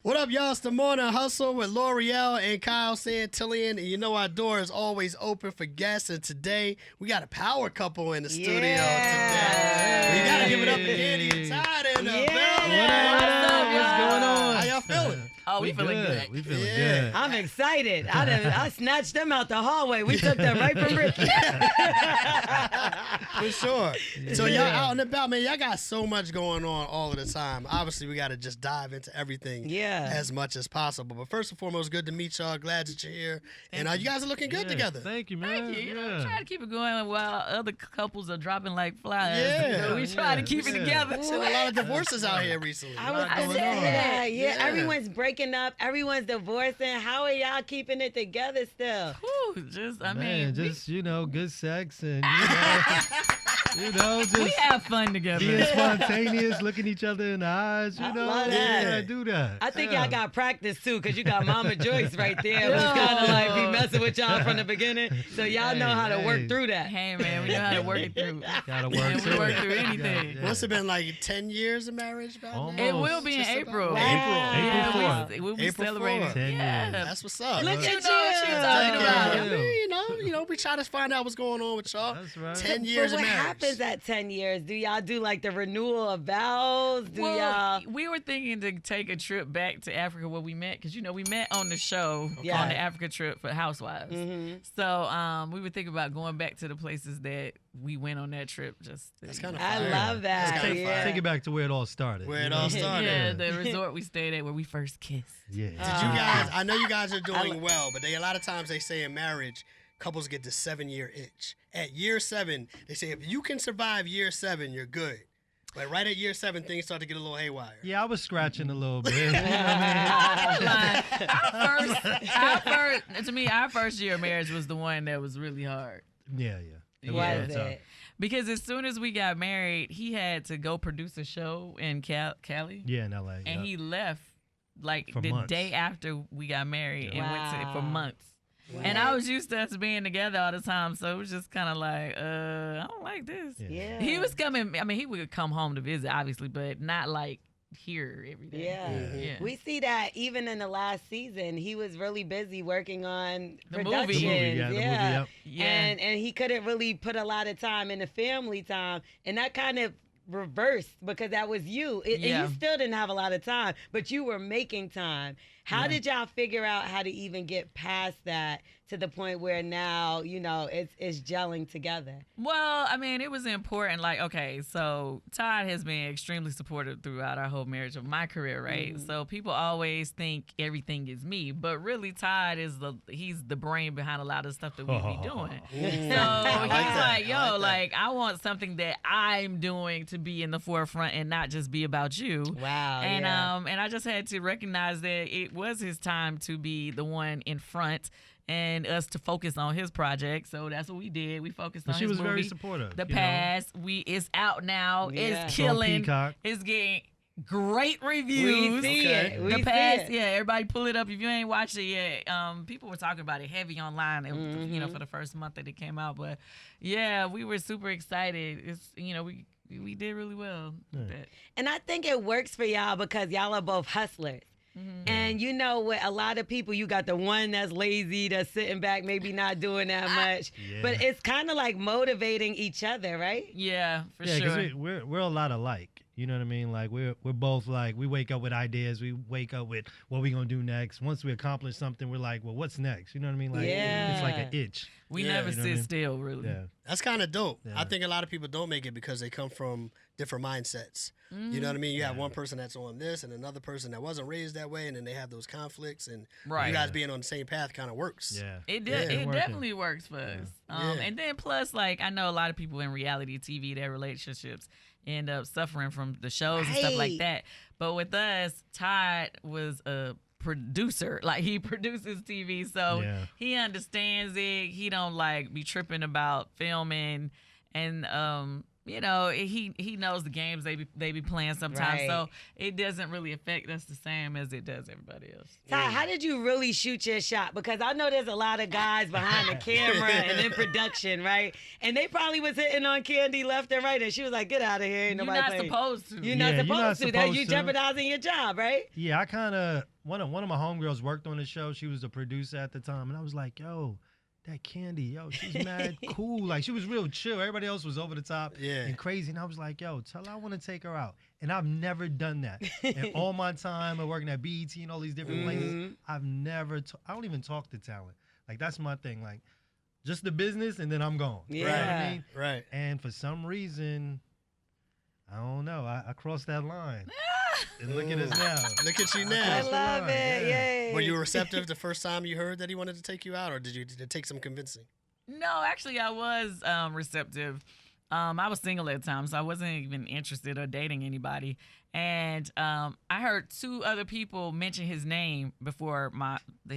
What up, y'all? It's the Morning Hustle with L'Oreal and Kyle Santillian. And you know our door is always open for guests. And today, we got a power couple in the studio today. We got to give it up for Kandi and Todd in the building. What's going on? How y'all feeling? Oh, we feeling good. We feeling good. I'm excited. I snatched them out the hallway. We took them right from Ricky. For sure. So y'all out and about, man. Y'all got so much going on all of the time. Obviously, we got to just dive into everything as much as possible. But first and foremost, good to meet y'all. Glad that you're here. And you guys are looking good together. Thank you, man. Thank you. You know, trying to keep it going while other couples are dropping like flies. Yeah. You know, we try to keep it together. I've seen a lot of divorces out here recently. I was going to say that. Yeah, everyone's breaking up. Everyone's divorcing. How are y'all keeping it together still? Whew, good sex and, just we have fun together. being spontaneous, looking each other in the eyes, I love that. Yeah, do that. I think y'all got practice too, because you got Mama Joyce right there, who's kind of like be messing with y'all from the beginning. So y'all know how to work through that. Hey, man, we know how to work it through. Gotta work And through we work it. through anything. Yeah. Must have been like 10 years of marriage by now? Almost. It will be in Just April. about- April Yeah, 4th. we'll be April celebrating. 4th. 10 Yeah. years. That's what's up. Look You at know what she's talking about. I mean, you know, we try to find out what's going on with y'all. That's right. 10 But years what of marriage. happens at 10 years? Do y'all do like the renewal of vows? We were thinking to take a trip back to Africa where we met, because we met on the show Yeah. on the Africa trip for Housewives. So we were thinking about going back to the places that we went on that trip. That's kind of I fire. love that. That's kinda Yeah. fire. Take it back to where it all started. Where it all started. Yeah, the resort we stayed at where we first kissed. Yeah. Did you guys? I know you guys are doing well, but a lot of times they say in marriage, couples get the 7-year itch. At year 7, they say if you can survive year 7, you're good. But right at year 7, things start to get a little haywire. Yeah, I was scratching a little bit. You know what I mean? Our first year of marriage was the one that was really hard. Yeah. It Was was tough. it? Because as soon as we got married, he had to go produce a show in Cali. Yeah, in L.A. And he left like For the months. day after we got married and went to for Wow. months. And I was used to us being together all the time, so it was just kind of like, I don't like this. Yeah. He was coming. I mean, he would come home to visit, obviously, but not like here every day. Yeah. We see that even in the last season, he was really busy working on The movie. productions. The movie, yeah, the movie, yep. Yeah. And he couldn't really put a lot of time into family time, and that kind of reversed because that was you. And you still didn't have a lot of time, but you were making time. How did y'all figure out how to even get past that to the point where now, it's gelling together? Well, I mean, it was important. Like, okay, so Todd has been extremely supportive throughout our whole marriage of my career, right? So people always think everything is me, but really Todd he's the brain behind a lot of stuff that we be doing. So he's like, I want something that I'm doing to be in the forefront and not just be about you. Wow. And and I just had to recognize that it was his time to be the one in front and us to focus on his project. So that's what we did. We focused on She his was movie. very supportive. The you know? Past. It's out now. Yeah. It's On killing. Peacock. It's getting great reviews. We see it. We The see Past. it. Yeah, everybody pull it up if you ain't watched it yet. People were talking about it heavy online, for the first month that it came out. But yeah, we were super excited. It's we did really well with that. And I think it works for y'all because y'all are both hustlers. And with a lot of people, you got the one that's lazy, that's sitting back, maybe not doing that much. Yeah. But it's kind of like motivating each other, right? Yeah, for Yeah, sure. because we're a lot alike. You know what I mean? Like we're both like, we wake up with ideas. We wake up with what we gonna do next. Once we accomplish something, we're like, well, what's next? You know what I mean? Like it's like an itch. We Yeah, never you know what I sit mean? still, really. Yeah. That's kind of dope. Yeah. I think a lot of people don't make it because they come from different mindsets. You know what I mean? You have one person that's on this and another person that wasn't raised that way, and then they have those conflicts. And Right. you guys being on the same path kind of works. Yeah. It working. definitely works for us. Yeah. And then plus, like, I know a lot of people in reality TV, their relationships end up suffering from the shows and stuff like Right. that. But with us, Todd was a producer. Like, he produces TV, so Yeah. he understands it. He don't, like, be tripping about filming. And you know, he knows the games they be playing sometimes, Right. so it doesn't really affect us the same as it does everybody else. Ty, how did you really shoot your shot? Because I know there's a lot of guys behind the camera and in production, right? And they probably was hitting on Kandi left and right, and she was like, "Get out of here! Ain't You're nobody not playing." supposed to. You're not Yeah, supposed to. That you supposed to. jeopardizing your job, right? Yeah, I kind of one of my homegirls worked on the show. She was a producer at the time, and I was like, "Yo, that Kandi, yo, she's mad cool. Like she was real chill. Everybody else was over the top and crazy." And I was like, "Yo, tell her I want to take her out." And I've never done that. In all my time of working at BET and all these different places, I've never. I don't even talk to talent. Like that's my thing. Like just the business, and then I'm gone. Yeah. You know what I mean? Right. And for some reason, I don't know. I crossed that line. And look at us now. Look at you I now. love it. Yeah. Yay. Were you receptive the first time you heard that he wanted to take you out, or did it take some convincing? No, actually, I was receptive. I was single at the time, so I wasn't even interested or dating anybody. And I heard 2 other people mention his name before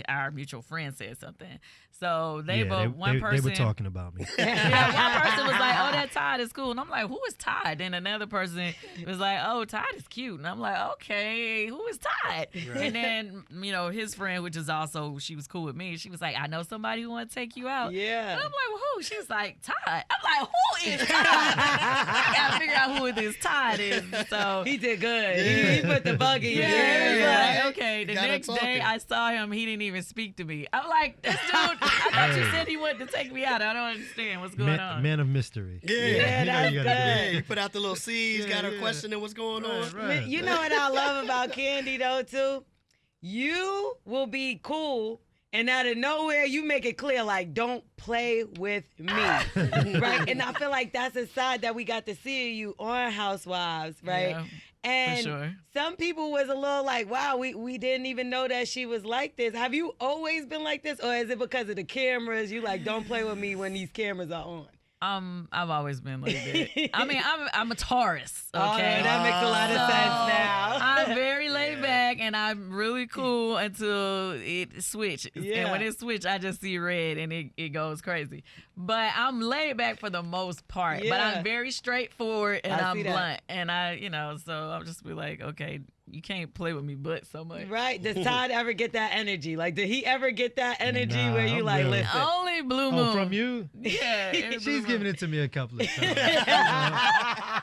our mutual friend said something. So one person they were talking about me. yeah, one person was like, "Oh, that Todd is cool," and I'm like, "Who is Todd?" And another person was like, "Oh, Todd is cute," and I'm like, "Okay, who is Todd?" Right. And then his friend, which is also she was cool with me, she was like, "I know somebody who want to take you out." Yeah. And I'm like, "Well, who?" She was like, "Todd." I'm like, "Who is Todd?" I gotta figure out who this Todd is. So He did good. Yeah. He put the bug in your yeah, ear. it was Yeah. like, okay. The Got it next day talking. I saw him, he didn't even speak to me. I'm like, this dude, I thought you said he wanted to take me out. I don't understand what's going on. Man of mystery. Yeah. Yeah, that's you gotta do Yeah, that. you put out the little seeds, got her Yeah. questioning what's going on. Right. You know what I love about Kandi though too? You will be cool, and out of nowhere you make it clear like, don't play with me, right? And I feel like that's a side that we got to see of you on Housewives, right? Yeah, And sure. some people was a little like, wow, we didn't even know that she was like this. Have you always been like this, or is it because of the cameras? You like, don't play with me when these cameras are on. I've always been like that. I mean, I'm a Taurus. Okay, Oh, that makes a lot of sense now. I'm very laid back and I'm really cool until it switches. Yeah. And when it switches, I just see red and it goes crazy. But I'm laid back for the most part. But Yeah. I'm very straightforward and I I'm see that. blunt. And so I'll just be like, okay, you can't play with me but so much. Right? Does Todd ever get that energy? Like, did he ever get that energy Nah, where you I'm like, good. listen? Only Blue Moon. Oh, from you? Yeah. every Blue She's Moon. giving it to me a couple of times.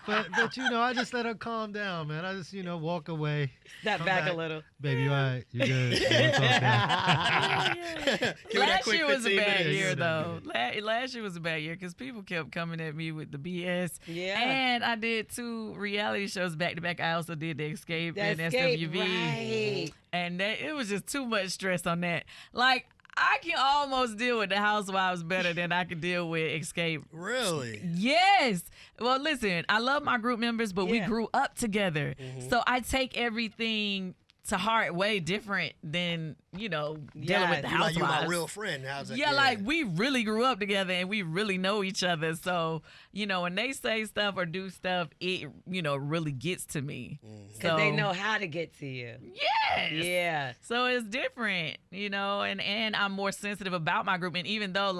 But I just let her calm down, man. I just walk away. Step come back a little. Baby, you all right? You good? You wanna talk now? Give me that Last quick year was a 15 bad minutes. year, though. Last year was a bad year because people kept coming at me with the BS. Yeah. And I did 2 reality shows back to back. I also did The Escape That and escape, SWV. right. And it was just too much stress on that. Like, I can almost deal with the Housewives better than I can deal with Escape. Really? Yes. Well, listen, I love my group members, but we Yeah. grew up together. So I take everything to heart way different than, dealing Yes. with the You like you my Housewives. real friend. How's that? Yeah, like we really grew up together and we really know each other. So, when they say stuff or do stuff, it, really gets to me. Because they know how to get to you. Yes. Yeah. So it's different, and I'm more sensitive about my group. And even though,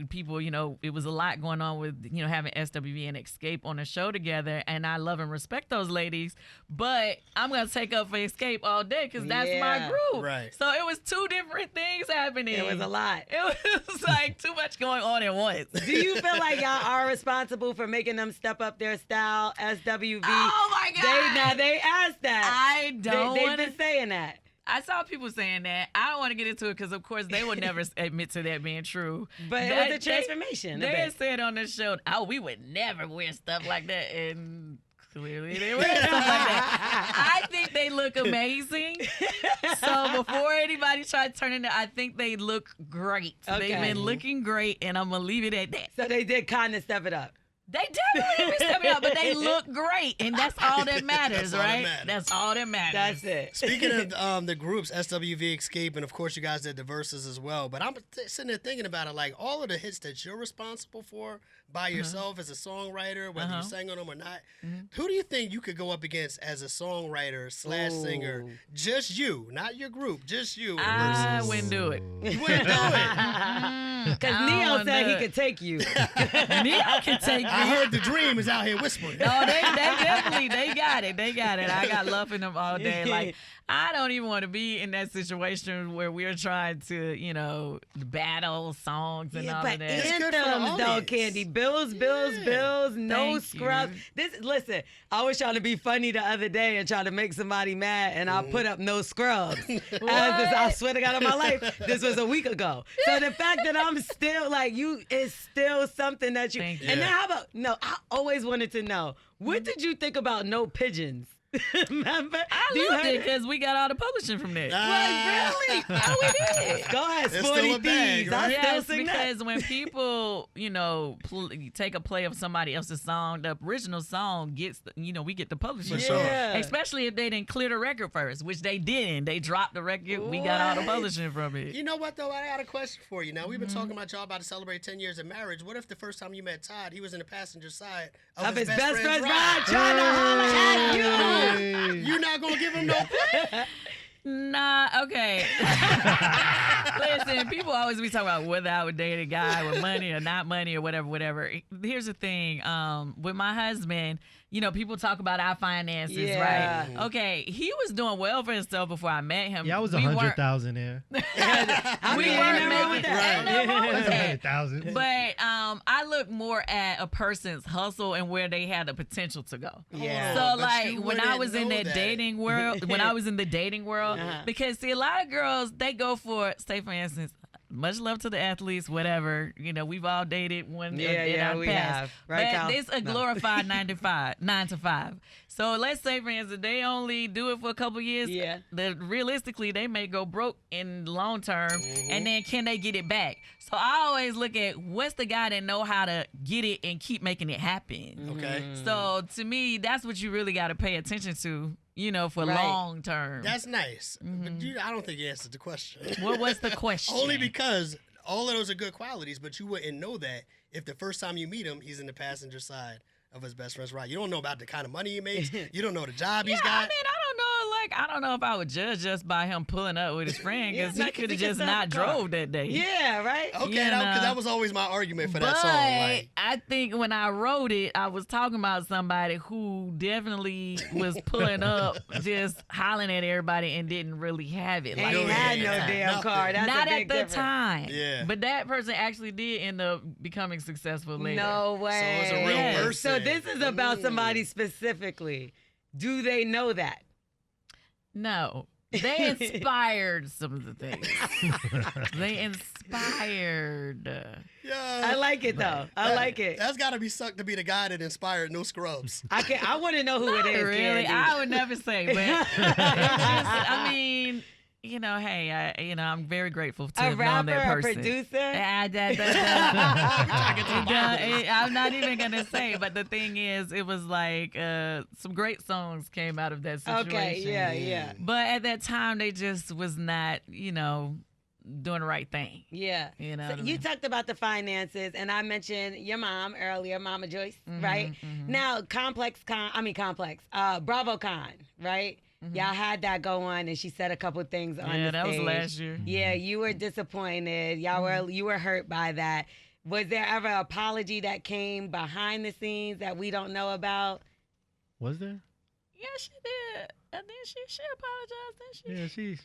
people, it was a lot going on with, having SWV and Escape on the show together. And I love and respect those ladies. But I'm going to take up for Escape all day because that's my Yeah. group. Right. So it was 2 different things happening. It was a lot. It was like too much going on at once. Do you feel like y'all are responsible for making them step up their style, SWV? Oh my God. They asked that. I don't They've want been to. saying that. I saw people saying that. I don't want to get into it because, of course, they would never admit to that being true. But it was a transformation. They a had bit. said on the show, "Oh, we would never wear stuff like that," and clearly they wear stuff like that. I think they look amazing. So before anybody tried to turn it, I think they look great. Okay. They've been looking great, and I'm gonna leave it at that. So they did kind of step it up. They definitely been stepping up, but they look great, and that's all that matters, That's all that right? matters. That's all that matters. That's it. Speaking of the groups, SWV, Escape, and of course you guys did the verses as well. But I'm sitting there thinking about it, like all of the hits that you're responsible for by yourself as a songwriter, whether you sang on them or not. Who do you think you could go up against as a songwriter / singer? Ooh. Just you, not your group, just you. I versus- wouldn't do it. You wouldn't do it. Because Neo said he could take you. Neo can take me. I heard the dream is out here whispering. Oh, they definitely, they got it. I got love in them all day. Like, I don't even want to be in that situation where we're trying to, battle songs and all of that. Anthems, though, Kandi. Bills, no scrubs. Listen, I was trying to be funny the other day and try to make somebody mad, and I put up no scrubs. I swear to God on my life, this was a week ago. So the fact that I'm still like, is still something that you. Thank you. And then how about, I always wanted to know, what did you think about no pigeons? Remember? I loved it because we got all the publishing from that. Really? Oh, we did. Go ahead, It's Sporty still a bag, Thieves. right? I still Yes, sing because that. when people, take a play of somebody else's song, the original song gets, we get the publishing. For sure. Yeah. Especially if they didn't clear the record first, which they didn't. They dropped the record. We got all the publishing from it. You know what, though? I got a question for you. Now, we've been talking about y'all about to celebrate 10 years of marriage. What if the first time you met Todd, he was in the passenger side of his best friend's ride? trying to holler at you. You not going to give him no play? Nah, okay. Listen, people always be talking about whether I would date a guy with money or not money or whatever. Here's the thing. With my husband, people talk about our finances, Yeah. right? Okay, he was doing well for himself before I met him. Yeah, I was We weren't- 100,000 there. We weren't making that. ain't nothing wrong with that. 100,000. But I look more at a person's hustle and where they had the potential to go. Yeah. So but like you when I wouldn't was in know that that. dating world, Uh-huh. because see a lot of girls they go for, say for instance, much love to the athletes, whatever. We've all dated one in our we past. have. Right, Cal? But it's a glorified 9 to 5. So let's say, for instance, they only do it for a couple years. Yeah. Realistically, they may go broke in long term, and then can they get it back? So I always look at what's the guy that know how to get it and keep making it happen. Okay. So to me, that's what you really got to pay attention to, for Right. long term. That's nice. But I don't think you answered the question. What was the question? Only because all of those are good qualities, but you wouldn't know that if the first time you meet him, he's in the passenger side of his best friend's ride. You don't know about the kind of money he makes. You don't know the job he's got. I mean, I don't know if I would judge just by him pulling up with his friend because Yeah, he could have he can just stop not the car. drove that day. Yeah, right? Okay, You because know. that was always my argument for that But song. Like, I think when I wrote it, I was talking about somebody who definitely was pulling up, just hollering at everybody and didn't really have it. Ain't No, had yeah, no yeah. damn Nothing. car. That's Not a at big the difference. time. Yeah. But that person actually did end up becoming successful later. No way. it's a real Yes. person. So this is about somebody specifically. Do they know that? No. They inspired some of the things. They inspired. yeah. I like it though. I like it. That's got to be sucked to be the guy that inspired No Scrubs. I want to know who it is. Really? Kandi. I would never say, but it's just, I mean, hey, I'm very grateful to A have known rapper, that a person. producer. I'm not even gonna say, but the thing is, it was like some great songs came out of that situation. Okay, yeah. But at that time, they just was not, doing the right thing. Yeah. You know So what I you mean? talked about the finances, and I mentioned your mom earlier, Mama Joyce, right? Now, BravoCon, right? Y'all had that go on, and she said a couple things on Yeah, the that was stage. last year. Yeah, you were disappointed. You were hurt by that. Was there ever an apology that came behind the scenes that we don't know about? Was there? Yeah, she did. And then she apologized, didn't she? Yeah, she's,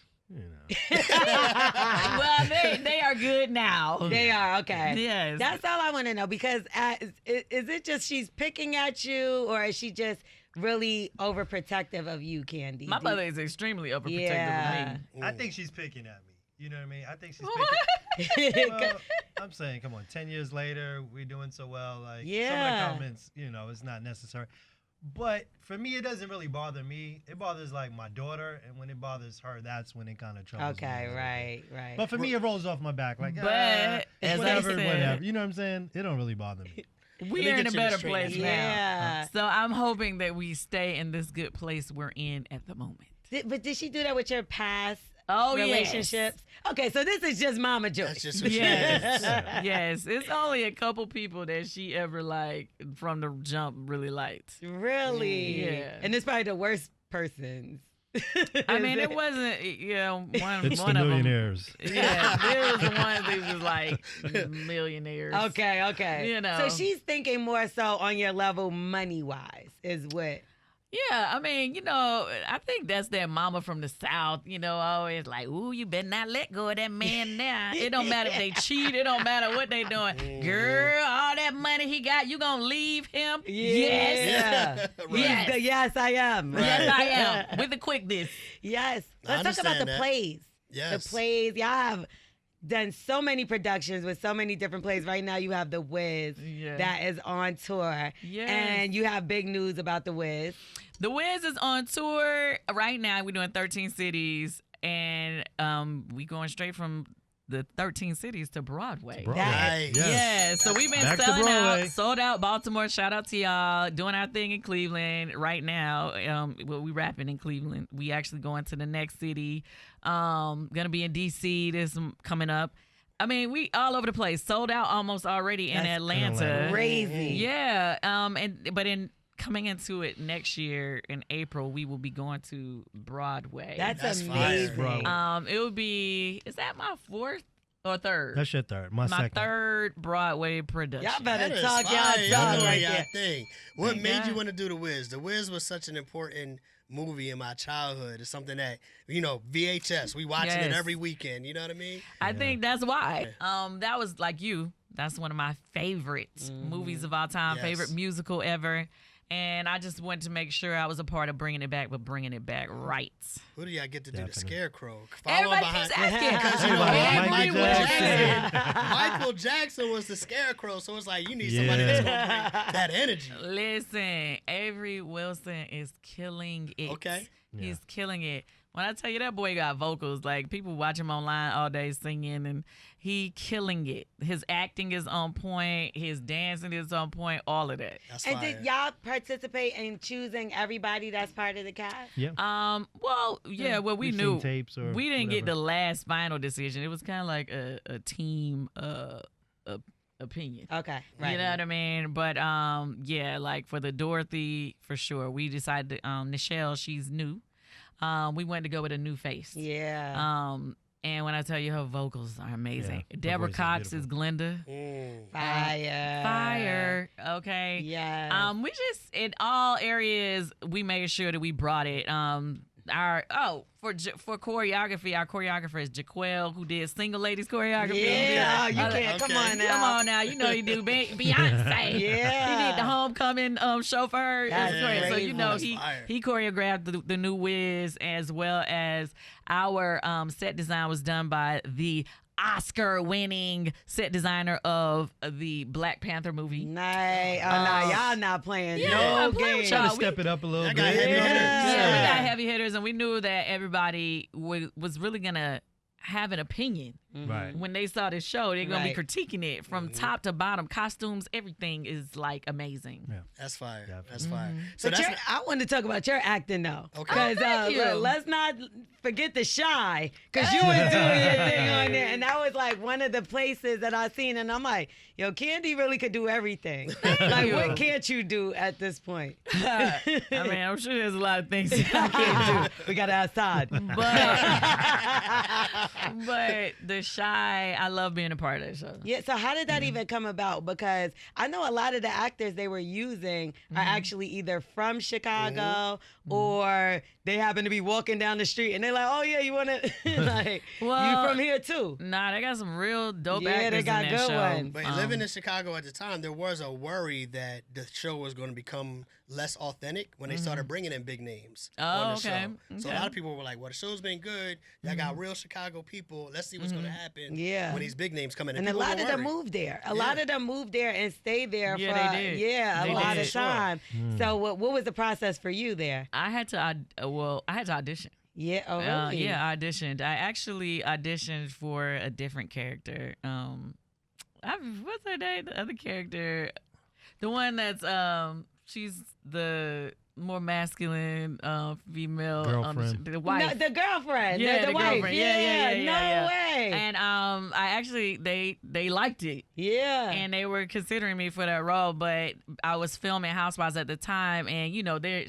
Well, they are good now. They are, okay. Yes. That's all I want to know, because is it just she's picking at you, or is she just really overprotective of you, Kandi? My mother is extremely overprotective Yeah. of me. I think she's picking at me. You know what I mean? I think she's picking. Well, I'm saying, come on, 10 years later, we're doing so well. Like, some of Yeah. the comments, it's not necessary. But for me, it doesn't really bother me. It bothers, like, my daughter. And when it bothers her, that's when it kind of troubles me. Okay, a little right. bit. But for me, it rolls off my back. Like, But, as I whatever, said- whatever. You know what I'm saying? It don't really bother me. We're in a get you better straight. place now. Yeah. So I'm hoping that we stay in this good place we're in at the moment. But did she do that with your past Oh, relationships? Okay, so this is just Mama Joyce. That's just what she Yes. is. Yes. It's only a couple people that she ever from the jump really liked. Really? Yeah. And it's probably the worst persons. I mean, it wasn't, one It's one the of them. millionaires. Yeah, there was the one that was like millionaires. Okay. You know. So she's thinking more so on your level money-wise is what. Yeah, I mean, I think that's that mama from the South, always like, ooh, you better not let go of that man now. It don't matter if they cheat. It don't matter what they doing. Girl, all that money he got, you gonna leave him? Yes. Right. Yes, I am. Right. Yes, I am. With the quickness. Yes. I Let's talk about the understand that. plays. Yes. The plays. Y'all have done so many productions with so many different plays. Right now you have The Wiz that is on tour. Yes. And you have big news about The Wiz. The Wiz is on tour right now. We're doing 13 cities, and we going straight from the 13 cities to Broadway. Right. Yes. Yeah, so we've been Back to selling Broadway. out, sold out Baltimore. Shout out to y'all, doing our thing in Cleveland right now. We rapping in Cleveland. We actually going to the next city. Gonna be in DC this coming up. I mean, we all over the place. Sold out almost already in Atlanta. Crazy. Yeah. But coming into it next year in April, we will be going to Broadway. That's fire. amazing. It would be. Is that my fourth or third? That's your third. My second. Third Broadway production. Y'all better That is talk fire. y'all Y'all talk doing right y'all there. thing. What Thank made God. you want to do The Wiz? The Wiz was such an important movie in my childhood. It's something that, VHS. We watching it Yes. every weekend. You know what I mean? I think that's why. That was like you. That's one of my favorite movies of all time. Yes. Favorite musical ever. And I just wanted to make sure I was a part of bringing it back, but bringing it back right. Who do y'all get to do the Definitely. Scarecrow? Everybody keeps asking. Because Michael Jackson. Michael Jackson was the Scarecrow, so it's like you need somebody that's gonna bring that energy. Listen, Avery Wilson is killing it. Okay. He's killing it. When I tell you that boy got vocals, like people watch him online all day singing, and he killing it. His acting is on point. His dancing is on point. All of that. That's And fire. did y'all participate in choosing everybody that's part of the cast? Yeah. Well, we We've knew seen tapes or we didn't get whatever. the last final decision. It was kind of like a team opinion. Okay, right. You know what I mean? But like for the Dorothy, for sure, we decided Nichelle, she's new. We wanted to go with a new face. Yeah. And when I tell you her vocals are amazing. Yeah, her Deborah voice is Cox is beautiful. Glenda. Fire. Okay. Yes. We just in all areas we made sure that we brought it. For choreography, our choreographer is Jaquel, who did Single Ladies choreography. Yeah, you Okay. can't. Come Okay. on now. Come on now, you know you do. Beyonce. Yeah. He did the homecoming show for her. That's It's great. So crazy. you know That's he fire. he choreographed the new Wiz, as well as our set design was done by the Oscar-winning set designer of the Black Panther movie. Nice. Oh, no, y'all not playing Yeah, no I'm playing with games. Trying to y'all. step it up a little I bit. got heavy hitters. Yeah, we Yeah. got heavy hitters, and we knew that everybody was really gonna have an opinion Right. when they saw this show. They're gonna Right. be critiquing it from top to bottom. Costumes, everything is like amazing. Yeah. That's fire. Definitely. That's fire. So But that's I want to talk about your acting though. Okay. Because thank you. let's not forget the Shy, because you were doing your thing on there, and that was like one of the places that I seen, and I'm like, yo, Kandi really could do everything. Like, you. what can't you do at this point? I mean, I'm sure there's a lot of things I can't do. We got to ask Todd. But the Shy, I love being a part of that show. Yeah, so how did that even come about? Because I know a lot of the actors they were using are actually either from Chicago or they happen to be walking down the street and they're like, oh yeah, you want to, like, Well, you from here too. Nah, they got some real dope Yeah, actors they got in that good show. ones. But living in Chicago at the time, there was a worry that the show was going to become less authentic when they started bringing in big names on the okay. show. So a lot of people were like, well, the show's been good. Y'all got real Chicago people. Let's see what's going to happen Yeah. when these big names come in. And a people lot were of them worried. moved there. A lot of them moved there and stayed there Yeah, for they did. a They lot did. of time. So what was the process for you there? I had to audition. Yeah, oh really? Yeah, I auditioned. I actually auditioned for a different character. What's her name? The other character, the one that's she's the more masculine female girlfriend. the wife. No, the girlfriend. Yeah, the wife. girlfriend. Yeah. No way. And I actually they liked it. Yeah. And they were considering me for that role, but I was filming Housewives at the time, and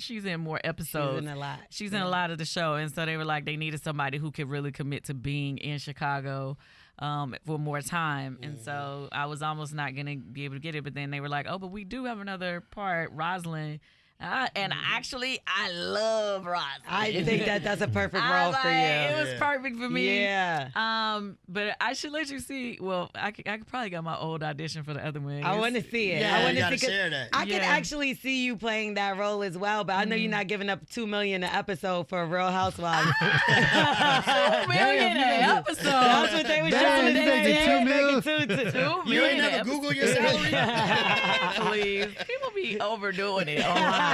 she's in more episodes. She's in a lot. She's in a lot of the show, and so they were like they needed somebody who could really commit to being in Chicago for more time. And so I was almost not gonna be able to get it, but then they were like, oh, but we do have another part, Rosalind. And actually, I love Rosalind. I think that's a perfect role for you. It was perfect for me. Yeah. But I should let you see. Well, I could probably got my old audition for the other one. I want to see it. Yeah, I want you to gotta see. share that. I could actually see you playing that role as well, but I know you're not giving up $2 million an episode for a Real Housewives. $2 million an episode. That's what they were trying to do. $2 million. You ain't never Google your salary? Please. People be overdoing it online.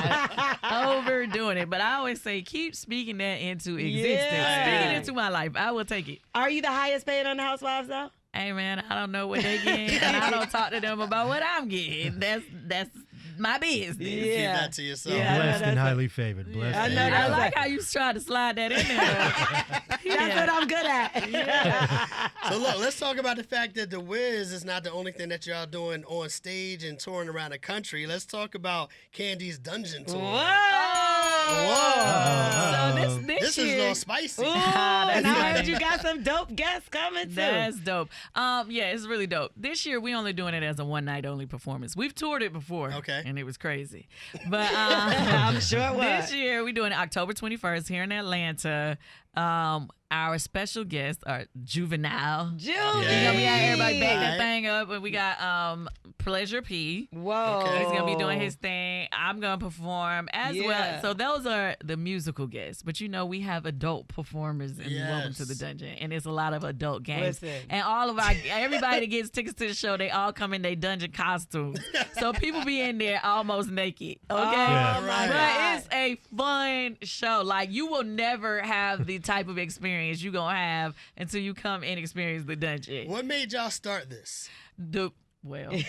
Overdoing it. But I always say, keep speaking that into existence. Speaking into my life. I will take it. Are you the highest paid on the Housewives, though? Hey, man, I don't know what they getting, and I don't talk to them about what I'm getting. That's my business. Keep that to yourself. Blessed and highly favored. Blessed. I like how you try to slide that in there. That's what I'm good at. So look, let's talk about the fact that The Wiz is not the only thing that y'all doing on stage and touring around the country. Let's talk about Kandi's Dungeon Tour. Whoa! So This is a little spicy. Ooh, and I heard you got some dope guests coming too. That's dope. Yeah, it's really dope. This year we only doing it as a one night only performance. We've toured it before, and it was crazy. But I'm sure it was. This year we doing it October 21st here in Atlanta. Our special guests are Juvenile. He's gonna be out. Everybody back that thing up, and we got Pleasure P. Whoa. He's gonna be doing his thing. I'm gonna perform as well. So those are the musical guests. But we have adult performers in Welcome to the Dungeon, and it's a lot of adult games. Listen. And all of everybody that gets tickets to the show, they all come in their dungeon costumes. So people be in there almost naked. Okay, but it's a fun show. Like you will never have the type of experience you're gonna have until you come and experience the dungeon. What made y'all start this? The reason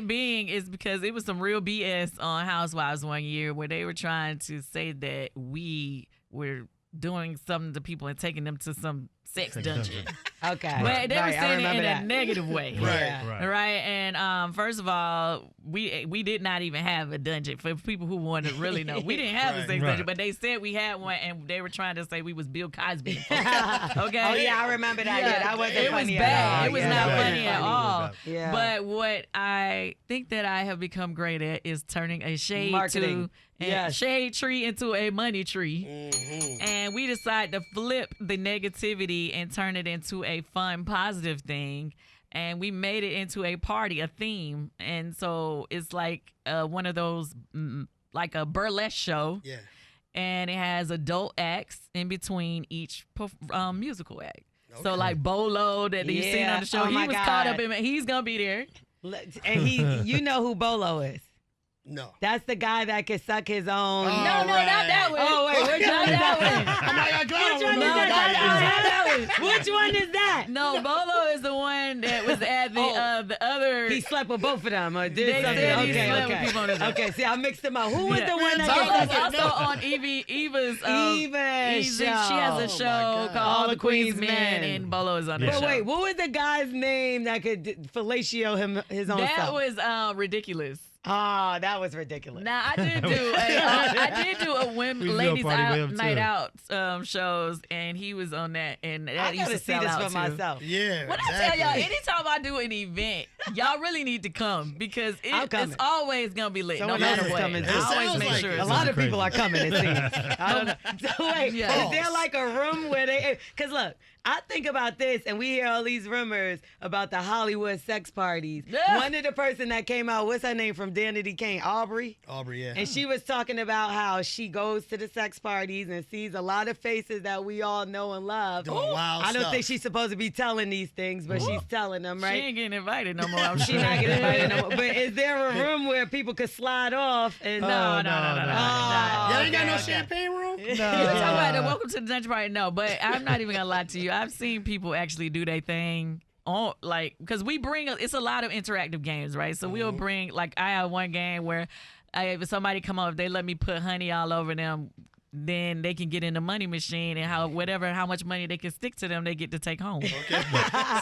being is because it was some real BS on Housewives one year where they were trying to say that we were doing something to people and taking them to some sex dungeon. Okay. But they were saying it in a negative way. Right. And first of all, we did not even have a dungeon. For people who want to really know, we didn't have a sex dungeon, but they said we had one, and they were trying to say we was Bill Cosby. Okay. Oh yeah, I remember that. Yeah, that wasn't it funny was bad. at all. It was not funny at all. Yeah. But what I think that I have become great at is turning a shade marketing. Shade tree into a money tree. And we decided to flip the negativity and turn it into a fun, positive thing. And we made it into a party, a theme. And so it's like one of those, like a burlesque show. Yeah. And it has adult acts in between each musical act. Okay. So like Bolo that you've seen on the show, he was caught up in it. He's going to be there. And you know who Bolo is. No. That's the guy that can suck his own. No, not that one. Oh, wait, which one is that one? Which one is that? No, Bolo is the one that was at the other. He slept with both of them or did they something. Said he slept with people on the show. Okay, see, I mixed them up. Who was the one that was also on Eva's show? She has a show called All the Queen's Men, and Bolo is on the show. Wait, what was the guy's name that could fellatio him his own self? That was Ridiculous. Oh, that was ridiculous. Now I did do a ladies night out shows, and he was on that, and that I used to sell see this out for too. myself. Yeah. When I tell y'all, anytime I do an event, y'all really need to come because it's always gonna be lit. No matter what. I always make sure. A lot of people are coming. It seems. I don't know. Wait, is there like a room where they? Because look. I think about this, and we hear all these rumors about the Hollywood sex parties. Yeah. One of the person that came out, what's her name from Danity Kane? Aubrey? Aubrey, yeah. And she was talking about how she goes to the sex parties and sees a lot of faces that we all know and love. Doing wild I don't stuff. think she's supposed to be telling these things, but she's telling them, right? She ain't getting invited no more. She's not getting invited no more. But is there a room where people could slide off? And No. Y'all ain't got no champagne room? No. You talking about the Welcome to the Dungeon party? No, but I'm not even gonna lie to you. I've seen people actually do their thing on because we bring it's a lot of interactive games, right? So we'll bring I have one game where if somebody come up, if they let me put honey all over them, then they can get in the money machine, and how much money they can stick to them, they get to take home. Okay.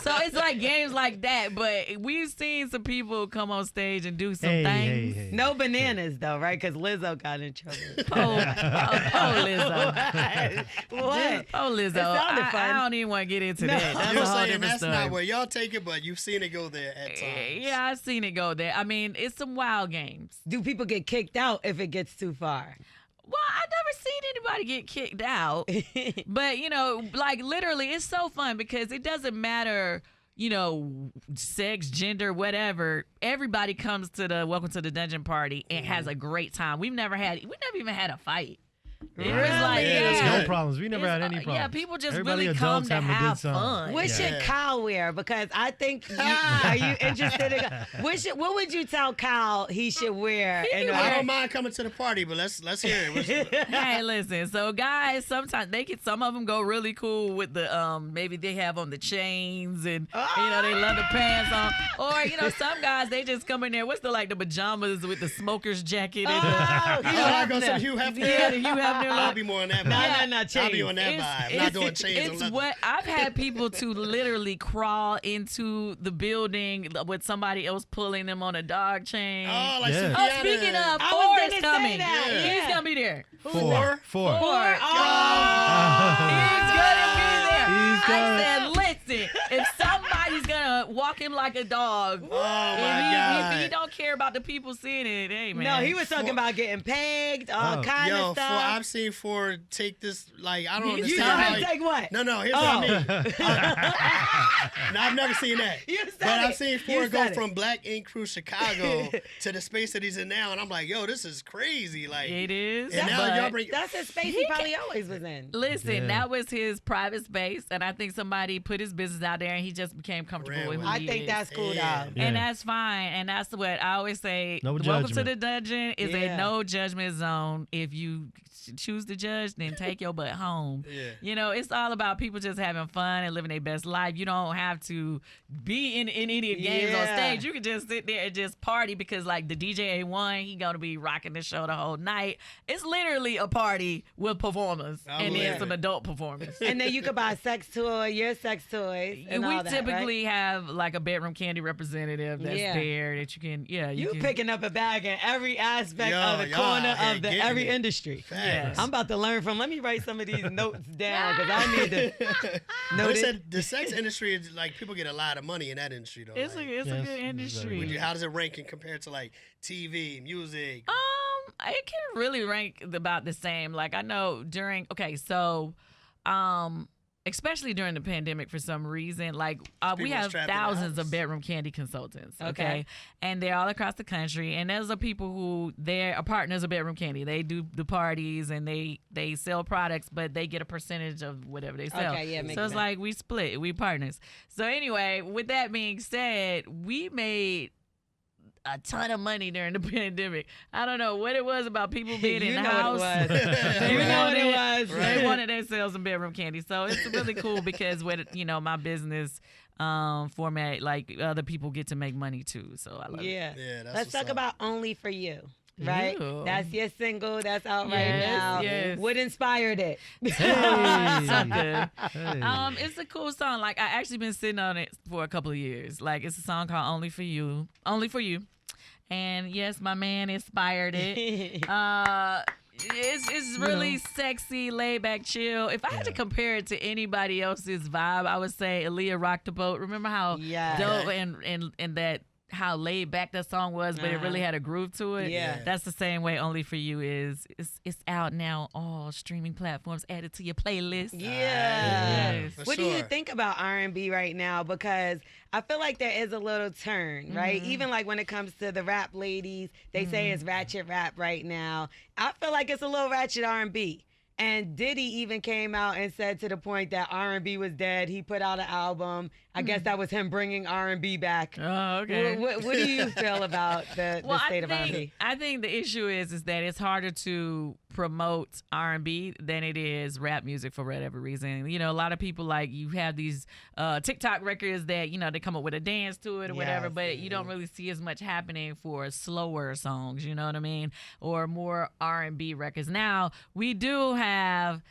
So it's like games like that. But we've seen some people come on stage and do some things. Hey. No bananas though, right? Because Lizzo got in trouble. Oh, Lizzo. What? Oh, Lizzo. I don't even want to get into that. That's You're a whole saying different that's story. not where y'all take it, but you've seen it go there at times. Yeah, I've seen it go there. I mean, it's some wild games. Do people get kicked out if it gets too far? Well, I've never seen anybody get kicked out. But, like literally, it's so fun because it doesn't matter, sex, gender, whatever. Everybody comes to the Welcome to the Dungeon party and has a great time. We never even had a fight. It was like, no problems. We never had any problems. Yeah, people just Everybody really come to have time. fun. What should Kyle wear? Because I think are you interested in what would you tell Kyle he should wear? I don't mind coming to the party, but let's hear it. Hey, listen. So guys, sometimes some of them go really cool with the maybe they have on the chains and they love the pants on, or some guys they just come in there. What's the pajamas with the smoker's jacket? And I go to Hugh Hefner. Yeah, the Hugh Hefner. I'll be more on that vibe. No, chains. I'll be on that vibe. Not doing chains on nothing. What I've had people to literally crawl into the building with somebody else pulling them on a dog chain. Oh, like speaking of, Ford's coming. He's gonna be there. Four. Oh, he's gonna be there. I said, listen, if somebody's gonna walk him like a dog, God. if he don't care about the people seeing it, hey man. No, he was talking about getting pegged, all kind of stuff. I've seen Ford take this, I don't understand. You saw him take what? No, here's what I mean. No, I've never seen that. But I've seen Ford go from Black Ink Crew Chicago to the space that he's in now, and I'm like, yo, this is crazy. It is. And now y'all bring. That's the space he probably always was in. Listen, that was his private space, and I think somebody put his business out there, and he just became comfortable with who he is. I think that's cool, though. And that's fine, and that's what I always say. No Welcome judgment. to the Dungeon is a no judgment zone. If you choose to judge, then take your butt home. It's all about people just having fun and living their best life. You don't have to be in any games on stage. You can just sit there and just party because the DJ A1, he gonna be rocking the show the whole night. It's literally a party with performers and then some adult performers. And then you could buy sex toy, your sex toys. And we all that, typically have a bedroom candy representative that's there that you can you picking up a bag in every aspect of the corner of every industry. Yes. I'm about to learn from. Let me write some of these notes down because I need to know They said the sex industry is people get a lot of money in that industry though. It's a good industry. How does it rank in compared to TV, music? It can really rank about the same. I know especially during the pandemic for some reason, we have thousands of bedroom candy consultants, okay? And they're all across the country, and those are people who, they're partners of Bedroom Candy. They do the parties, and they sell products, but they get a percentage of whatever they sell. So it's we split, we partners. So anyway, with that being said, we made a ton of money during the pandemic. I don't know what it was about people being in the house. They wanted themselves some bedroom candy. So it's really cool because with my business format, other people get to make money too. So I love it. Yeah, let's talk about Only for You. Right? Ew. That's your single that's out right now. Yes. What inspired it? So good. It's a cool song. I actually been sitting on it for a couple of years. It's a song called Only for You. Only for You. And yes, my man inspired it. It's really sexy, laid back, chill. If I had to compare it to anybody else's vibe, I would say Aaliyah Rock the Boat. Remember how dope and that how laid back that song was, but it really had a groove to it. That's the same way Only for You is. It's out now, all streaming platforms, added to your playlist. What do you think about R&B right now? Because I feel like there is a little turn, right? Even when it comes to the rap ladies, they say it's ratchet rap right now. I feel like it's a little ratchet R&B. And Diddy even came out and said to the point that R&B was dead. He put out an album. I guess that was him bringing R&B back. Oh, okay. What do you feel about the state of R&B? I think the issue is that it's harder to promote R&B than it is rap music for whatever reason. You know, a lot of people, like, you have these TikTok records that, you know, they come up with a dance to it or whatever, but you don't really see as much happening for slower songs, you know what I mean? Or more R&B records. Now, we do have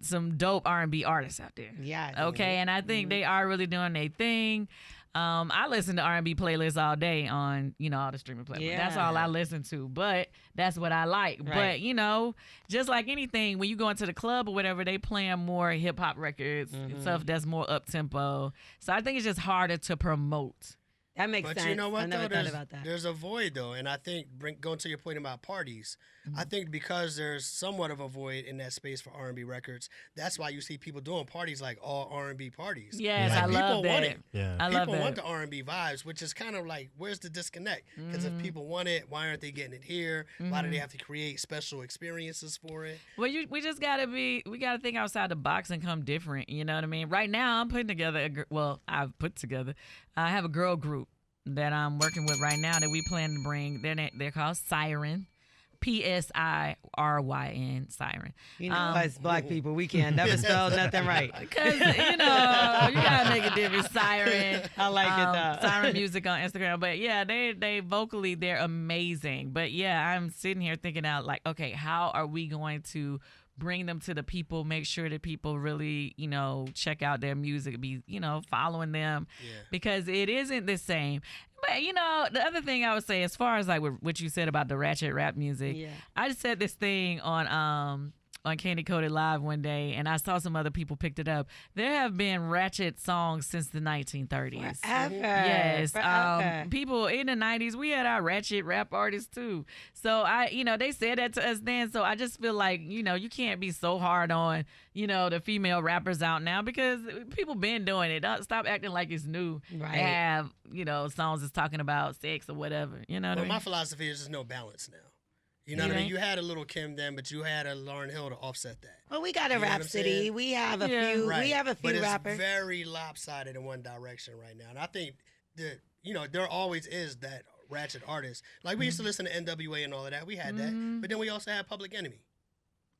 some dope R&B artists out there. Yeah. Okay, and I think they are really doing their thing. I listen to R&B playlists all day on, you know, all the streaming platforms. That's all I listen to, but that's what I like. Right. But, you know, just like anything, when you go into the club or whatever, they playing more hip-hop records and stuff that's more up-tempo. So I think it's just harder to promote. That makes sense. But you know what, I never thought about that. There's a void, though, and I think, going to your point about parties, I think because there's somewhat of a void in that space for R&B records, that's why you see people doing parties like all R&B parties. Yes, like, I love that. Want it. Yeah. I love that. People want the R&B vibes, which is kind of like, where's the disconnect? Because if people want it, why aren't they getting it here? Why do they have to create special experiences for it? Well, we just gotta think outside the box and come different. You know what I mean? Right now, I'm putting together I have a girl group that I'm working with right now that we plan to bring. They're called Siren. P-S-I-R-Y-N, Siren. You know, us black people, we can't never spell nothing right. Because, you know, you got to make a difference. Siren. I like it, though. Siren Music on Instagram. But, yeah, they vocally, they're amazing. But, yeah, I'm sitting here thinking out, like, okay, how are we going to bring them to the people, make sure that people really, you know, check out their music, be, you know, following them, because it isn't the same. But, you know, the other thing I would say, as far as like what you said about the ratchet rap music, I just said this thing on Kandi Coded Live one day, and I saw some other people picked it up. There have been ratchet songs since the 1930s. Forever. Yes. Forever. People in the 90s, we had our ratchet rap artists too. So they said that to us then. So I just feel like, you know, you can't be so hard on, you know, the female rappers out now, because people been doing it. Stop acting like it's new. Right. They have, you know, songs that's talking about sex or whatever. You know what I mean? My philosophy is there's no balance now. You know what I mean? You had a little Kim then, but you had a Lauryn Hill to offset that. Well, we got a Rhapsody. We have a few. Right. We have a few but rappers. It's very lopsided in one direction right now, and I think that, you know, there always is that ratchet artist. Like we used to listen to NWA and all of that. We had that, but then we also had Public Enemy.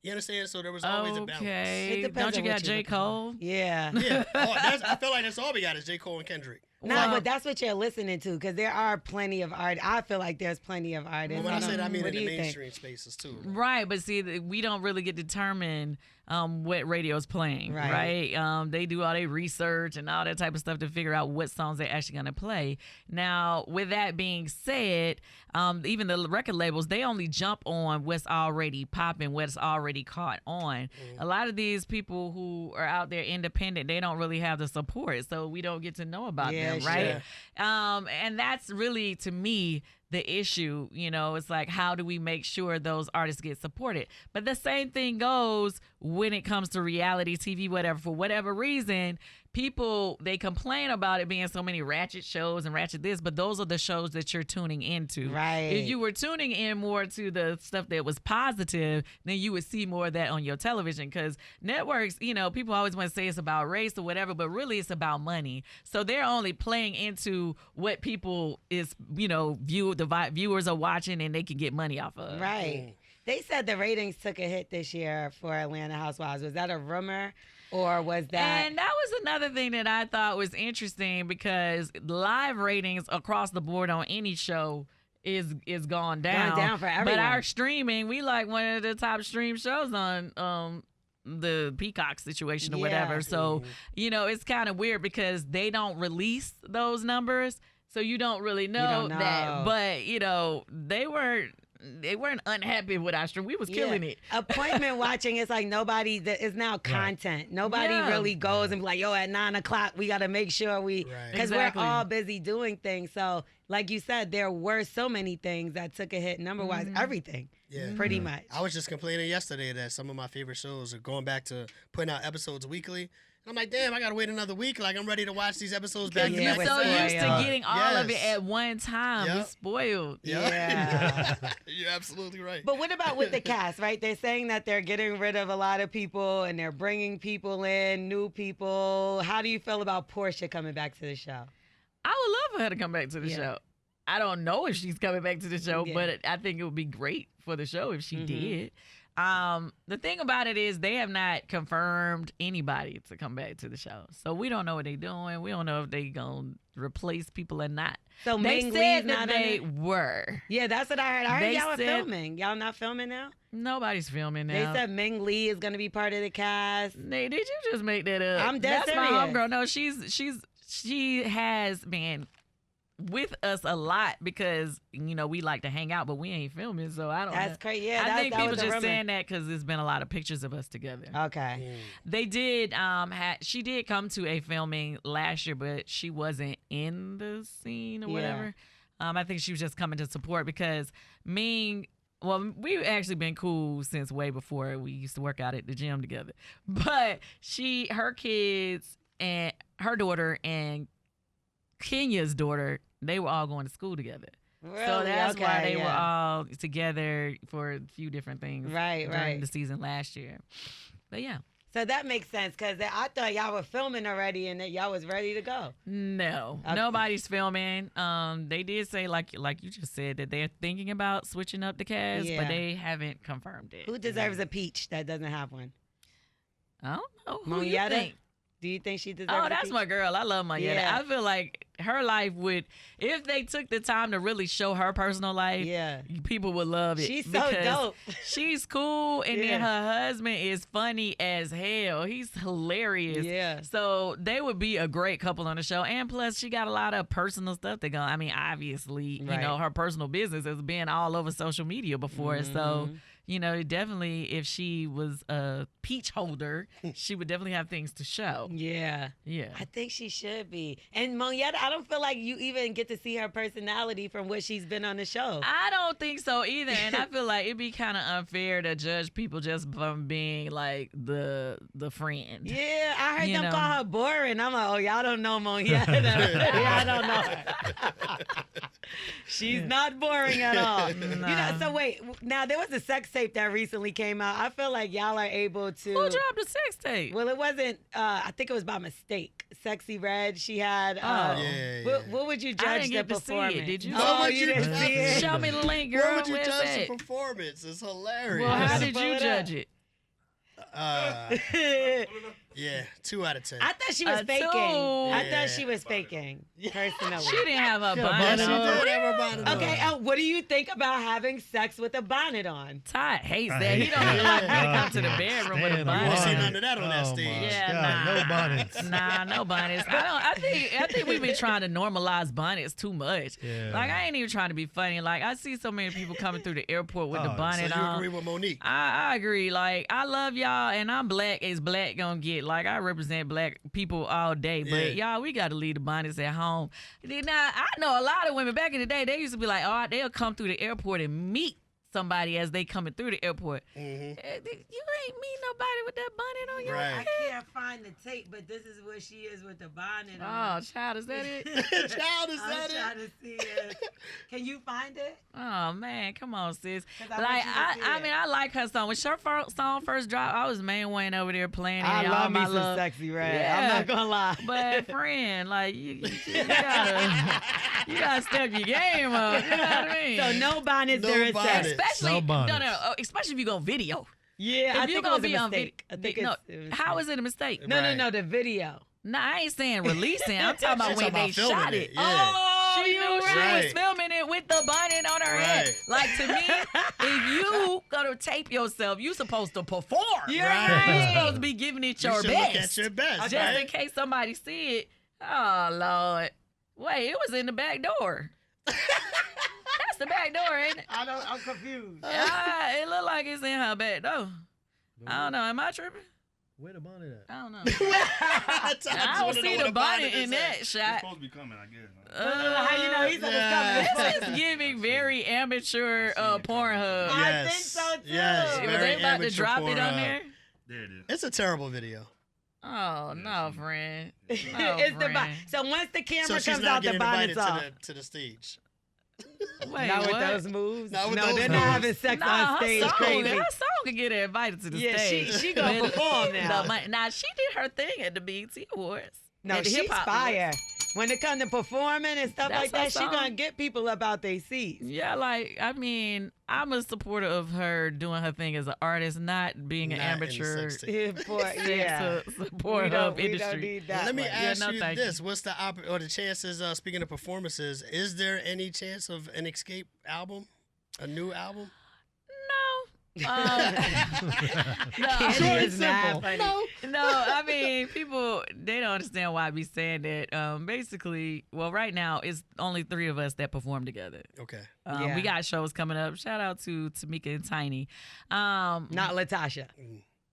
You understand? So there was always a balance. Okay. Don't you got J. Cole? Yeah. Yeah. I feel like that's all we got is J. Cole and Kendrick. No, but that's what you're listening to, because there are plenty of art. I feel like there's plenty of artists. Well, when I say that, I mean in the mainstream spaces too. Right, but see, we don't really get to determine what radio's playing, right? They do all their research and all that type of stuff to figure out what songs they're actually going to play. Now, with that being said, even the record labels, they only jump on what's already popping, what's already caught on. A lot of these people who are out there independent, they don't really have the support, so we don't get to know about them, right? And that's really, to me, the issue. You know, it's like, how do we make sure those artists get supported? But the same thing goes when it comes to reality TV, whatever. For whatever reason, people, they complain about it being so many ratchet shows and ratchet this, but those are the shows that you're tuning into. Right. If you were tuning in more to the stuff that was positive, then you would see more of that on your television, because networks, you know, people always want to say it's about race or whatever, but really it's about money. So they're only playing into what people is, you know, viewers are watching and they can get money off of. Right. They said the ratings took a hit this year for Atlanta Housewives. Was that a rumor? Or was that? And that was another thing that I thought was interesting, because live ratings across the board on any show is gone down. Gone down for everyone. But our streaming, we like one of the top stream shows on the Peacock situation or whatever. So, you know, it's kind of weird because they don't release those numbers. So you don't really know that. But, you know, they weren't unhappy with our stream. We was killing it. Appointment watching is like nobody, it's now content. Nobody really goes and be like, yo, at 9 o'clock, we got to make sure because we're all busy doing things. So like you said, there were so many things that took a hit number-wise, everything. Yeah. Pretty much. I was just complaining yesterday that some of my favorite shows are going back to putting out episodes weekly. I'm like, damn, I got to wait another week. Like, I'm ready to watch these episodes back to back. You're so used to getting all of it at one time. You're spoiled. Yeah. You're absolutely right. But what about with the cast, right? They're saying that they're getting rid of a lot of people and they're bringing people in, new people. How do you feel about Portia coming back to the show? I would love for her to come back to the show. I don't know if she's coming back to the show, but I think it would be great for the show if she did. The thing about it is they have not confirmed anybody to come back to the show. So we don't know what they're doing. We don't know if they going to replace people or not. So they Ming said Lee's that not they in it? were. Yeah, that's what I heard. I heard They y'all were said- filming. Y'all not filming now? Nobody's filming They now. said Ming Lee is going to be part of the cast. Did you just make that up? I'm dead That's my serious. homegirl. No, she has been with us a lot because we like to hang out, but we ain't filming, so I don't. That's crazy. Yeah, I think that people was a just rumor. saying that because there's been a lot of pictures of us together. Okay. They did. She did come to a filming last year, but she wasn't in the scene or Yeah. whatever. I think she was just coming to support because Ming. Well, we've actually been cool since way before we used to work out at the gym together. But her kids and her daughter and Kenya's daughter, they were all going to school together. Really? So that's Okay, why they were yeah. all together for a few different things during the season last year. But yeah. So that makes sense because I thought y'all were filming already and that y'all was ready to go. No, Okay. nobody's filming. They did say, like you just said, that they're thinking about switching up the cast, Yeah. but they haven't confirmed it. Who deserves a peach that doesn't have one? I don't know. Who you Monyetta? think? Do you think she deserves Oh, a that's peach? my girl. I love Monyetta. Yeah. I feel like her life would, if they took the time to really show her personal life, Yeah. people would love it. She's so because dope. She's cool, and Yeah. then her husband is funny as hell. He's hilarious. Yeah. So they would be a great couple on the show. And plus, she got a lot of personal stuff to go. I mean, obviously, Right. her personal business has been all over social media before. So, definitely if she was a peach holder, she would definitely have things to show. Yeah. Yeah. I think she should be. And Monyetta, I don't feel like you even get to see her personality from what she's been on the show. I don't think so either, and I feel like it'd be kind of unfair to judge people just from being like the friend. Yeah, I heard You them know. call her boring. I'm like, oh, y'all don't know Monyetta. Y'all don't know her. She's not boring at all. Nah. So wait, now there was a sex tape that recently came out. I feel like y'all are able to. Who dropped a sex tape? Well, it wasn't. I think it was by mistake. Sexy Red. She had. Yeah. What would you I judge didn't the get to see performance? it. Did you? Oh, What would you you didn't judge see it? it. Show me the link, girl. What would you Where's judge that? the performance? It's hilarious. Well, how did Pull you it judge up. it? Yeah, 2 out of 10. I thought she was A faking. two. I Yeah. thought she was faking. Personally. She didn't have a Yeah, bonnet she on. did have a bonnet on. Okay, what do you think about having sex with a bonnet on? Todd hates I that. He hate don't even like me to that. come to the bedroom with a Stand You won't see bonnet. none of that on that Oh, stage. my Yeah, God, nah. no bonnets. Nah, no bonnets. I think we've been trying to normalize bonnets too much. Yeah. Like I ain't even trying to be funny. Like I see so many people coming through the airport with the Oh, so bonnet So you on. agree with Monique? I agree. Like I love y'all, and I'm black as black gonna get. Like I represent black people all day, but y'all, we gotta leave the bonnets at home. Now I know a lot of women back in the day. They used to be like, oh, they'll come through the airport and meet somebody as they coming through the airport. You ain't meet nobody with that bonnet on your Right. head. I can't find the tape, but this is where she is with the bonnet on. Oh, child, is that it? Child, is I'm that trying it? to see it. Can you find it? Oh man, come on, sis. 'Cause I Like want you to see I it. mean, I like her song. When her song first dropped, I was main one over there playing it. I all love me my some love. Sexy Red. Yeah. I'm not gonna lie. But friend, like you gotta step your game up. You know what I mean? So no bonnets No during bonnets. sex. especially No bonnets. especially if you go video. Yeah, I If you think it gonna was a be on mistake. I think no, it was how is it a mistake? No, the video. Nah, I ain't saying releasing. I'm talking about She's when talking they about filming shot it, it. yeah. Oh, She you knew knew she right. was filming it with the bonnet on her head. Right. Like to me, if you gonna tape yourself, you supposed to perform. You're Right. You right. supposed to be giving it You your should best. look at your best, Just right? in case somebody see it. Oh Lord. Wait, it was in the back door. That's the back door, ain't it? I'm confused. It looked like it's in her back door. I don't know. Am I tripping? Where the bonnet at? I don't know. I I don't see the bonnet in that It's shot. supposed to be coming, I guess. How you know he said it's coming? This is giving very amateur Pornhub. I think so, too. Yes, Was Was very they about to amateur drop it on Pornhub. there? There it is. It's a terrible video. Oh no, friend. No, It's the friend. So once the So camera she's comes not out, the getting invited bonnet's off. to the stage. Wait, Not what? with those moves. Not with no, those they're moves. not having sex Nah, on stage. her song, Crazy. her song could get her invited to the Yeah, stage. she gonna But perform now. Now she did her thing at the BET Awards. No, at the she's Hip Hop fire. Awards. when it comes to performing and stuff That's like that, her she song. gonna get people up out their seats. Yeah, like, I mean, I'm a supporter of her doing her thing as an artist, not being an Not in the amateur sex tape. Yeah. supporter We don't- of we don't industry. need that Let me much. ask no, you thank this: what's the or the chances? Speaking of performances, is there any chance of an Escape album, a new album? No. No. Candy is simple. not funny. No, I mean, people, they don't understand why I be saying that. Basically, well, right now, it's only 3 of us that perform together. Okay. Yeah. We got shows coming up. Shout out to Tamika and Tiny. Not Latasha.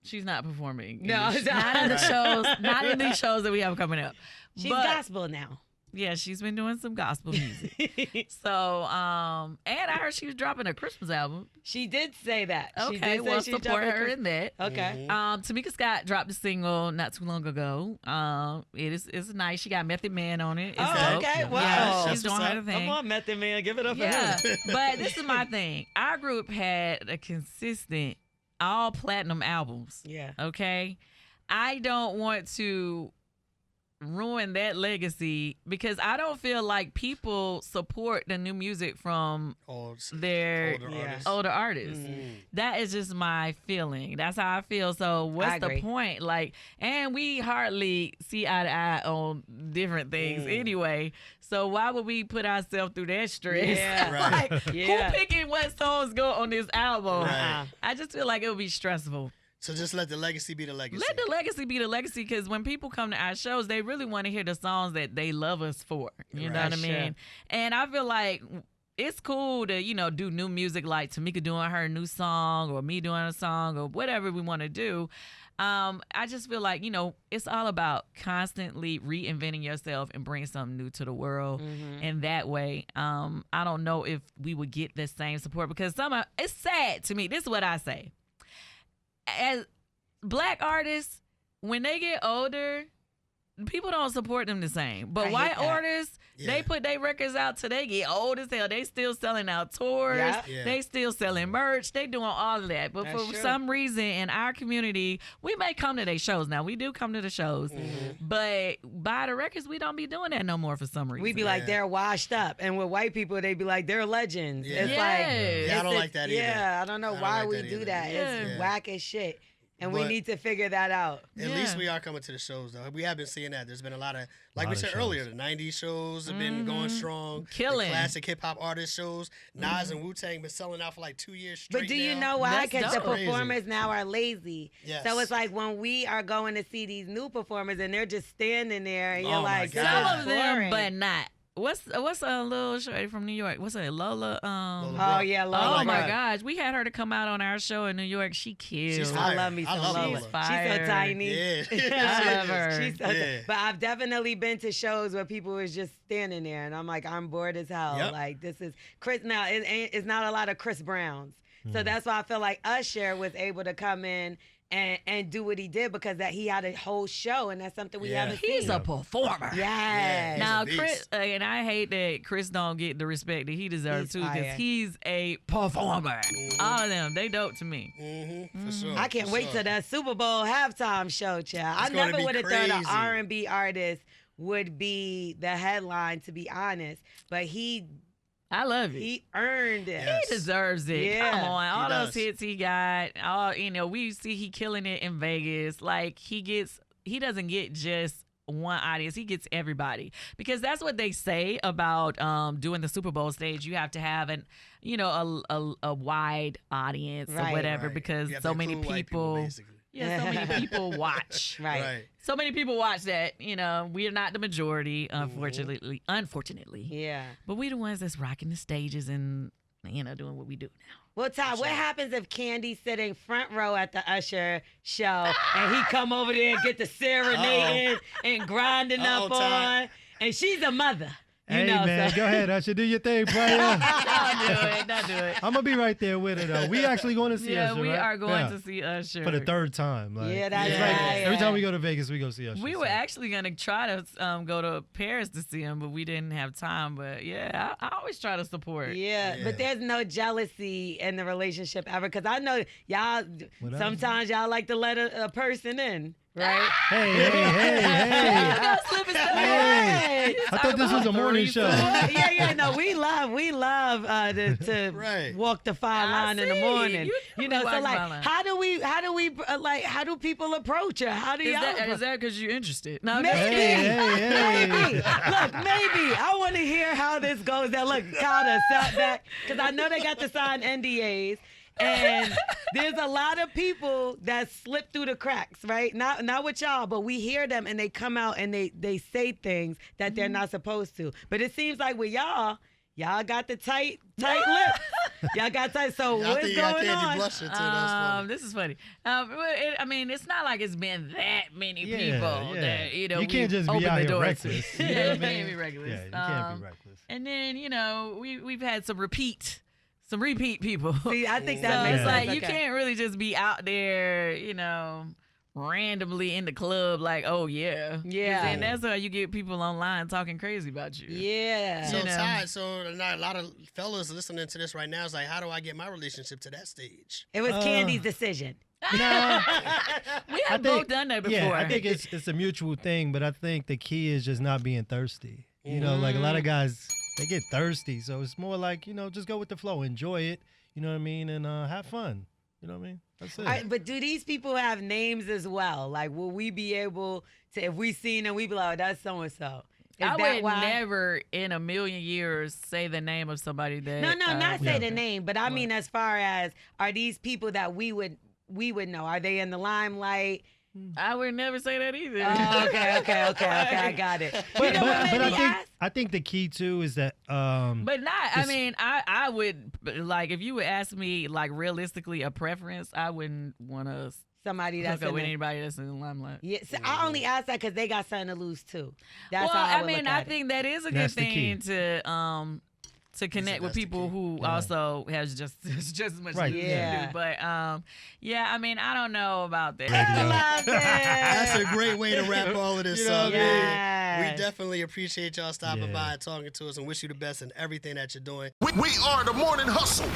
She's not performing. No, not in the shows. Not in these shows that we have coming up. She's But, gospel now. yeah, she's been doing some gospel music. So, and I heard she was dropping a Christmas album. She did say that. She Okay, did say well, she support dropped a her in that. Okay. Tamika Scott dropped a single not too long ago. It's nice. She got Method Man on it. It's Oh, dope. okay. Wow. Yeah, That's she's doing what's her up. thing. Come on, Method Man. Give it up Yeah, for her. but this is my thing. Our group had a consistent all platinum albums. Yeah. Okay, I don't want to ruin that legacy because I don't feel like people support the new music from their Older Yeah. artists. older artists. That is just my feeling. That's how I feel. So what's the agree. point? Like, and we hardly see eye to eye on different things anyway. So why would we put ourselves through that stress? Yeah. Right. Like, Yeah. who picking what songs go on this album? Right. I just feel like it would be stressful. So just let the legacy be the legacy. Let the legacy be the legacy, because when people come to our shows, they really want to hear the songs that they love us for. You know Right. what I mean? And I feel like it's cool to, do new music, like Tamika doing her new song or me doing a song or whatever we want to do. I just feel like, it's all about constantly reinventing yourself and bringing something new to the world. And that way, I don't know if we would get the same support, because it's sad to me. This is what I say. As Black artists, when they get older, people don't support them the same. But I white hate that. artists, they put their records out till they get old as hell. They still selling out tours. Yeah. Yeah. They still selling merch. They doing all of that. But That's for true. some reason in our community, we may come to their shows. Now, we do come to the shows. But by the records, we don't be doing that no more for some reason. We be like, they're washed up. And with white people, they be like, they're legends. Yeah. It's Yes. like, Yeah, I don't it's- like that either. Yeah, I don't know I don't why like we that do either. that. It's Yeah. whack as shit. And we But- need to figure that out. At least we are coming to the shows, though. We have been seeing that. There's been a lot of, like we said earlier, the 90s shows have been going strong. Killing. The classic hip-hop artist shows. Nas and Wu-Tang been selling out for like 2 years straight But do you now. know why? That's Because the dope. performers now are lazy. Yes. So it's like when we are going to see these new performers and they're just standing there and you're Oh, my like, God. this some is of them, boring. but not. What's a little shorty from New York? What's it, Lola? Lola Oh, Brooke. yeah, Oh Lola. my Brooke. gosh, we had her to come out on our show in New York. She killed. She's I fire. love me some I love Lola. Lola. She's Fire. so tiny. Yeah. I love her. She's so Yeah. But I've definitely been to shows where people was just standing there, and I'm like, I'm bored as hell. Yep. Like, this is Chris. Now, it's not a lot of Chris Browns, so that's why I feel like Usher was able to come in and do what he did, because that he had a whole show, and that's something we Yeah. haven't He's seen. a performer. Yeah. Yes. Now, He's a Chris, beast. and I hate that Chris don't get the respect that he deserves He's too, because fire. he's a performer. All of them, they dope to me. For sure. I can't for wait sure. till that Super Bowl halftime show, child. I It's gonna never be would have thought an crazy. R&B artist would be the headline, to be honest. But he I love it. He earned it. Yes. He deserves it. Yeah, Come on. All those does. hits he got. We see he killing it in Vegas. Like he doesn't get just one audience. He gets everybody. Because that's what they say about doing the Super Bowl stage. You have to have a wide audience or Right. whatever, Right. because You have so to many include white people basically. yeah, so many people watch. Right. Right. So many people watch that, we're not the majority, unfortunately. Yeah. But we the ones that's rocking the stages and doing what we do now. Well, Todd, what happens if Kandi's sitting front row at the Usher show and he come over there and get the serenading and grinding up Uh-oh, Todd. on, and she's a mother? Hey, man, go ahead, Usher. Do your thing, player. Don't do it. I'm going to be right there with it, though. We actually going to see Yeah, Usher, we right? are going Yeah. to see Usher. For the third time. Like, Yeah, that's it's right. like every Yeah. time we go to Vegas, we go see Usher. We were actually going to try to go to Paris to see him, but we didn't have time. But yeah, I always try to support. Yeah, Yeah. but there's no jealousy in the relationship ever, because I know y'all, Whatever. sometimes y'all like to let a person in, right? Hey. Slip his Hey. I thought this was a morning show. Yeah. No, we love to Right. walk the fine line in the morning. You know, so like, how do we how do people approach her? How do y'all? Is that because you're interested? No, Maybe. Hey. Look, maybe. I want to hear how this goes. That look, Carter sat back because I know they got to sign NDAs. And there's a lot of people that slip through the cracks, right? Not with y'all, but we hear them and they come out and they say things that they're not supposed to. But it seems like with y'all got the tight lips. Y'all got tight. So what's going on? Blushing too. That's funny. This is funny. I mean, it's not like it's been that many people that you can't just be out here reckless. You know what I mean? You can't be reckless. Yeah, you can't be reckless. And then we've had some repeat people. See, I think So that makes it's like sense. you can't really just be out there, randomly in the club like, oh yeah. And that's how you get people online talking crazy about you. Yeah. So Todd, a lot of fellas listening to this right now is like, how do I get my relationship to that stage? It was Kandi's decision. No, We have both done that before. Yeah, I think it's a mutual thing, but I think the key is just not being thirsty. Like a lot of guys, they get thirsty, so it's more like, just go with the flow, enjoy it, you know what I mean, and have fun. You know what I mean? That's it. All right, but do these people have names as well? Like, will we be able to, if we seen them, we be like, oh, that's so-and-so. I would never in a million years say the name of somebody that... No, not say the name, but I mean as far as, are these people that we would know? Are they in the limelight? I would never say that either. Okay, I got it. But I think the key too is that but not I would, like, if you would ask me like realistically a preference, I wouldn't want to somebody that's hook up with anybody that's in the limelight. Yeah, so I only ask that because they got something to lose too. That's well, how I think that is a good thing to connect with people who also has just as much to do. But I don't know about that. That's a great way to wrap all of this up. Yes. We definitely appreciate y'all stopping by and talking to us and wish you the best in everything that you're doing. We are the Morning Hustle.